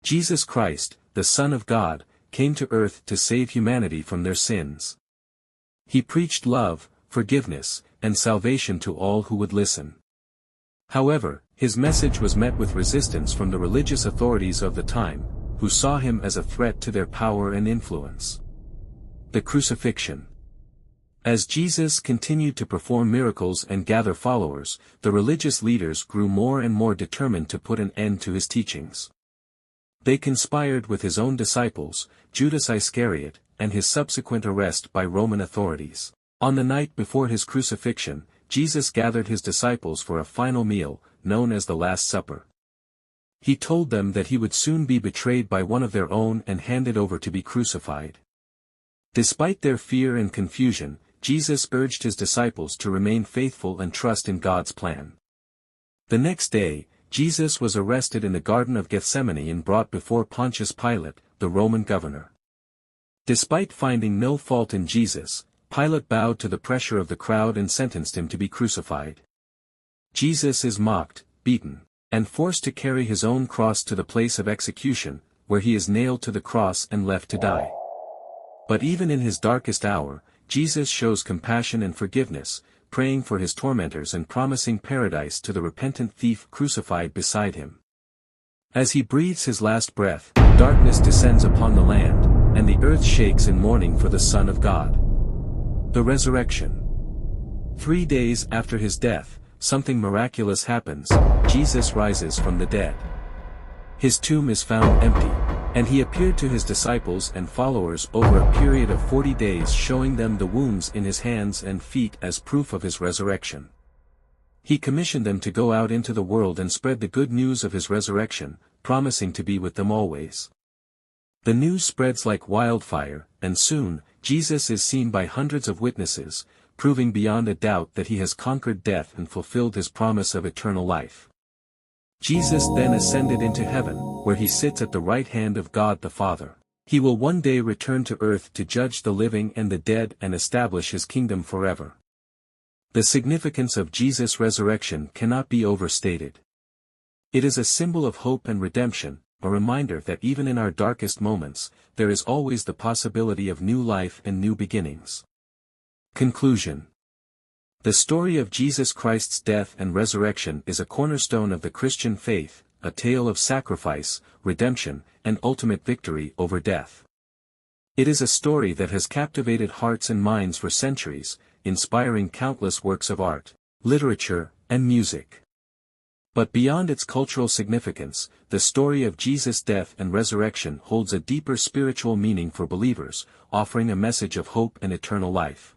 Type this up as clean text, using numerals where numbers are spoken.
Jesus Christ, the Son of God, came to earth to save humanity from their sins. He preached love, forgiveness, and salvation to all who would listen. However, his message was met with resistance from the religious authorities of the time, who saw him as a threat to their power and influence. The Crucifixion. As Jesus continued to perform miracles and gather followers, the religious leaders grew more and more determined to put an end to his teachings. They conspired with his own disciples, Judas Iscariot, and his subsequent arrest by Roman authorities. On the night before his crucifixion, Jesus gathered his disciples for a final meal, known as the Last Supper. He told them that he would soon be betrayed by one of their own and handed over to be crucified. Despite their fear and confusion, Jesus urged his disciples to remain faithful and trust in God's plan. The next day, Jesus was arrested in the Garden of Gethsemane and brought before Pontius Pilate, the Roman governor. Despite finding no fault in Jesus, Pilate bowed to the pressure of the crowd and sentenced him to be crucified. Jesus is mocked, beaten, and forced to carry his own cross to the place of execution, where he is nailed to the cross and left to die. But even in his darkest hour, Jesus shows compassion and forgiveness, praying for his tormentors and promising paradise to the repentant thief crucified beside him. As he breathes his last breath, darkness descends upon the land, and the earth shakes in mourning for the Son of God. The Resurrection. 3 days after his death, something miraculous happens. Jesus rises from the dead. His tomb is found empty, and he appeared to his disciples and followers over a period of 40 days, showing them the wounds in his hands and feet as proof of his resurrection. He commissioned them to go out into the world and spread the good news of his resurrection, promising to be with them always. The news spreads like wildfire, and soon, Jesus is seen by hundreds of witnesses, proving beyond a doubt that he has conquered death and fulfilled his promise of eternal life. Jesus then ascended into heaven, where he sits at the right hand of God the Father. He will one day return to earth to judge the living and the dead and establish his kingdom forever. The significance of Jesus' resurrection cannot be overstated. It is a symbol of hope and redemption, a reminder that even in our darkest moments, there is always the possibility of new life and new beginnings. Conclusion. The story of Jesus Christ's death and resurrection is a cornerstone of the Christian faith, a tale of sacrifice, redemption, and ultimate victory over death. It is a story that has captivated hearts and minds for centuries, inspiring countless works of art, literature, and music. But beyond its cultural significance, the story of Jesus' death and resurrection holds a deeper spiritual meaning for believers, offering a message of hope and eternal life.